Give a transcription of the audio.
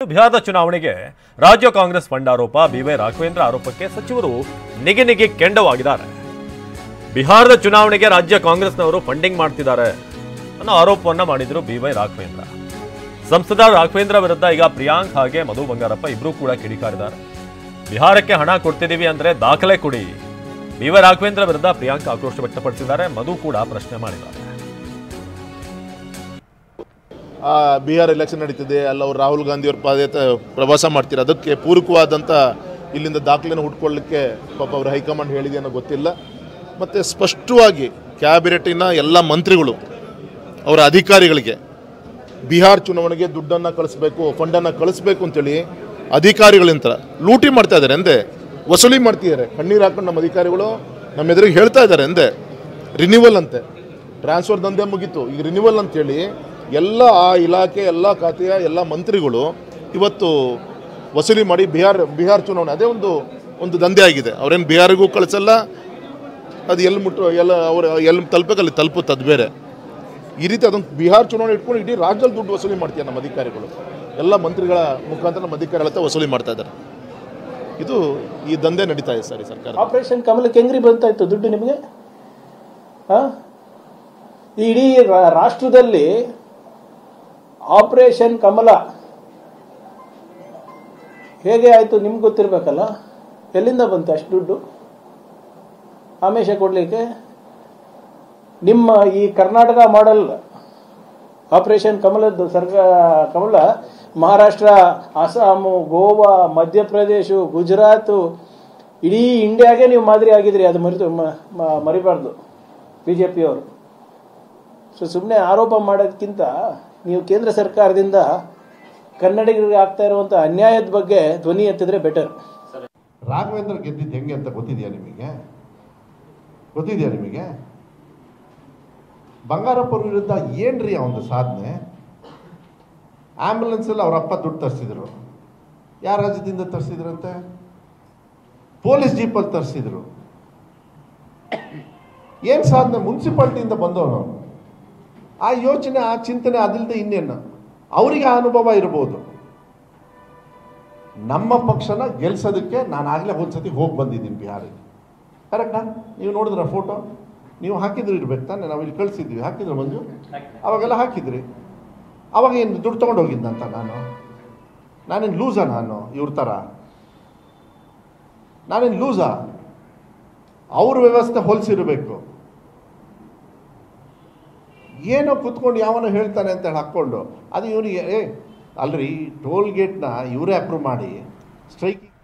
ಬಿಹಾರದ ಚುನಾವಣೆಗೆ ರಾಜ್ಯ ಕಾಂಗ್ರೆಸ್ ಫಂಡ್ ಆರೋಪ ಬಿವೈ ರಾಘವೇಂದ್ರ ಆರೋಪಕ್ಕೆ ಸಚಿವರು ನಿಗಿ ಕೆಂಡವಾಗಿದ್ದಾರೆ. ಬಿಹಾರದ ಚುನಾವಣೆಗೆ ರಾಜ್ಯ ಕಾಂಗ್ರೆಸ್ನವರು ಫಂಡಿಂಗ್ ಮಾಡ್ತಿದ್ದಾರೆ ಅನ್ನೋ ಆರೋಪವನ್ನ ಮಾಡಿದ್ರು ಬಿವೈ ರಾಘವೇಂದ್ರ. ಸಂಸದ ರಾಘವೇಂದ್ರ ವಿರುದ್ಧ ಈಗ ಪ್ರಿಯಾಂಕ್ ಹಾಗೆ ಮಧು ಬಂಗಾರಪ್ಪ ಇಬ್ರು ಕೂಡ ಕಿಡಿಕಾರಿದ್ದಾರೆ. ಬಿಹಾರಕ್ಕೆ ಹಣ ಕೊಡ್ತಿದೀವಿ ಅಂದ್ರೆ ದಾಖಲೆ ಕೊಡಿ. ಬಿವೈ ರಾಘವೇಂದ್ರ ವಿರುದ್ಧ ಪ್ರಿಯಾಂಕ್ ಆಕ್ರೋಶ ವ್ಯಕ್ತಪಡಿಸಿದ್ದಾರೆ. ಮಧು ಕೂಡ ಪ್ರಶ್ನೆ ಮಾಡಿದ್ದಾರೆ. ಬಿಹಾರ್ ಎಲೆಕ್ಷನ್ ನಡೀತಿದೆ, ಅಲ್ಲಿ ಅವರು ರಾಹುಲ್ ಗಾಂಧಿಯವ್ರ ಪ್ರವಾಸ ಮಾಡ್ತಾರೆ. ಅದಕ್ಕೆ ಪೂರಕವಾದಂಥ ಇಲ್ಲಿಂದ ದಾಖಲೆಯನ್ನು ಹುಡ್ಕೊಳ್ಳಿಕ್ಕೆ ಪಾಪ ಅವರು ಹೈಕಮಾಂಡ್ ಹೇಳಿದೆ ಅನ್ನೋ ಗೊತ್ತಿಲ್ಲ. ಮತ್ತು ಸ್ಪಷ್ಟವಾಗಿ ಕ್ಯಾಬಿನೆಟಿನ ಎಲ್ಲ ಮಂತ್ರಿಗಳು ಅವರ ಅಧಿಕಾರಿಗಳಿಗೆ ಬಿಹಾರ್ ಚುನಾವಣೆಗೆ ದುಡ್ಡನ್ನು ಕಳಿಸ್ಬೇಕು, ಫಂಡನ್ನು ಕಳಿಸ್ಬೇಕು ಅಂತೇಳಿ ಅಧಿಕಾರಿಗಳಿಂದ ಲೂಟಿ ಮಾಡ್ತಾ ಇದ್ದಾರೆ ಅಂದೆ, ವಸೂಲಿ ಮಾಡ್ತಿದ್ದಾರೆ. ಕಣ್ಣೀರು ಹಾಕೊಂಡು ನಮ್ಮ ಅಧಿಕಾರಿಗಳು ನಮ್ಮ ಎದುರಿಗೆ ಹೇಳ್ತಾ ಇದ್ದಾರೆ ಅಂದೆ. ರಿನ್ಯೂವಲ್ ಅಂತೆ, ಟ್ರಾನ್ಸ್ಫರ್ ದಂಧೆ ಮುಗೀತು, ಈಗ ರಿನ್ಯೂವಲ್ ಅಂತೇಳಿ ಎಲ್ಲ ಆ ಇಲಾಖೆ ಎಲ್ಲ ಖಾತೆಯ ಎಲ್ಲ ಮಂತ್ರಿಗಳು ಇವತ್ತು ವಸೂಲಿ ಮಾಡಿ ಬಿಹಾರ್ ಚುನಾವಣೆ ಅದೇ ಒಂದು ದಂಧೆ ಆಗಿದೆ. ಅವರೇನು ಬಿಹಾರಿಗೂ ಕಳಿಸಲ್ಲ, ಅದು ಎಲ್ಲಿ ತಲುಪಬೇಕು ಅಲ್ಲಿ ತಲುಪುತ್ತೆ, ಅದು ಬೇರೆ. ಈ ರೀತಿ ಅದೊಂದು ಬಿಹಾರ್ ಚುನಾವಣೆ ಇಟ್ಕೊಂಡು ಇಡೀ ರಾಜ್ಯದಲ್ಲಿ ದುಡ್ಡು ವಸೂಲಿ ಮಾಡ್ತಾರೆ ನಮ್ಮ ಅಧಿಕಾರಿಗಳು. ಎಲ್ಲ ಮಂತ್ರಿಗಳ ಮುಖಾಂತರ ನಮ್ಮ ಅಧಿಕಾರಿಗಳ ಹತ್ರ ವಸೂಲಿ ಮಾಡ್ತಾ ಇದ್ದಾರೆ. ಇದು ಈ ದಂಧೆ ನಡೀತಾ ಇದೆ ಸರ್. ಸರ್ಕಾರ ಆಪರೇಷನ್ ಕಮಲಕ್ಕೆ ಹೆಂಗ್ರಿ ಬರ್ತಾ ಇತ್ತು ದುಡ್ಡು ನಿಮಗೆ? ಇಡೀ ರಾಷ್ಟ್ರದಲ್ಲಿ ಆಪರೇಷನ್ ಕಮಲ ಹೇಗೆ ಆಯಿತು ನಿಮ್ಗೆ ಗೊತ್ತಿರಬೇಕಲ್ಲ. ಎಲ್ಲಿಂದ ಬಂತು ಅಷ್ಟು ದುಡ್ಡು ಆಮಿಷ ಕೊಡಲಿಕ್ಕೆ? ನಿಮ್ಮ ಈ ಕರ್ನಾಟಕ ಮಾಡೆಲ್ ಆಪರೇಷನ್ ಕಮಲದ್ದು ಕಮಲ ಮಹಾರಾಷ್ಟ್ರ, ಅಸ್ಸಾಮು, ಗೋವಾ, ಮಧ್ಯಪ್ರದೇಶ, ಗುಜರಾತು, ಇಡೀ ಇಂಡಿಯಾಗೆ ನೀವು ಮಾದರಿ ಆಗಿದ್ರಿ. ಅದು ಮರಿಬಾರ್ದು ಬಿಜೆಪಿಯವರು. ಸುಮ್ಮನೆ ಆರೋಪ ಮಾಡೋದಕ್ಕಿಂತ ನೀವು ಕೇಂದ್ರ ಸರ್ಕಾರದಿಂದ ಕನ್ನಡಿಗರಿಗೆ ಆಗ್ತಾ ಇರುವಂಥ ಅನ್ಯಾಯದ ಬಗ್ಗೆ ಧ್ವನಿ ಎತ್ತಿದ್ರೆ ಬೆಟರ್. ರಾಘವೇಂದ್ರ ಗೆದ್ದಿದ್ದು ಹೆಂಗೆ ಅಂತ ಗೊತ್ತಿದೆಯಾ ನಿಮಗೆ? ಬಂಗಾರಪ್ಪ ವಿರುದ್ಧ ಏನ್ರಿ ಅವನ ಸಾಧನೆ? ಆಂಬ್ಯುಲೆನ್ಸಲ್ಲಿ ಅವ್ರ ಅಪ್ಪ ದುಡ್ಡು ತರಿಸಿದ್ರು. ಯಾವ ರಾಜ್ಯದಿಂದ ತರಿಸಿದ್ರಂತೆ? ಪೊಲೀಸ್ ಜೀಪಲ್ಲಿ ತರಿಸಿದ್ರು. ಏನು ಸಾಧನೆ? ಮುನ್ಸಿಪಾಲ್ಟಿಯಿಂದ ಬಂದವನು. ಆ ಯೋಚನೆ, ಆ ಚಿಂತನೆ ಅದಿಲ್ಲದೆ ಇನ್ನೇನು ಅವರಿಗೆ ಆ ಅನುಭವ ಇರ್ಬೋದು. ನಮ್ಮ ಪಕ್ಷನ ಗೆಲ್ಸೋದಕ್ಕೆ ನಾನು ಆಗಲೇ ಒಂದ್ಸತಿ ಹೋಗಿ ಬಂದಿದ್ದೀನಿ ಬಿಹಾರಿಗೆ. ಕರೆಕ್ಟಾ? ನೀವು ನೋಡಿದ್ರ ಫೋಟೋ? ನೀವು ಹಾಕಿದ್ರು ಇರ್ಬೇಕು ತಾನೆ. ನಾವು ಇಲ್ಲಿ ಕಳಿಸಿದ್ವಿ, ಹಾಕಿದ್ರು ಮಂಜು? ಅವಾಗೆಲ್ಲ ಹಾಕಿದ್ರಿ. ಅವಾಗ ಏನು ದುಡ್ಡು ತೊಗೊಂಡು ಹೋಗಿದ್ದಂತ ನಾನೇನು ಲೂಸಾ? ಇವ್ರ ಥರ ನಾನೇನು ಲೂಸಾ? ಅವ್ರ ವ್ಯವಸ್ಥೆ ಹೋಲಿಸಿರ್ಬೇಕು. ಏನೋ ಕುತ್ಕೊಂಡು ಯಾವನೋ ಹೇಳ್ತಾನೆ ಅಂತ ಹೇಳಿ ಹಾಕ್ಕೊಂಡು ಅದು ಇವನಿಗೆ ಅಲ್ರಿ ಟೋಲ್ ಗೇಟ್ನ ಇವರೇ ಅಪ್ರೂವ್ ಮಾಡಿ ಸ್ಟ್ರೈಕಿಂಗ್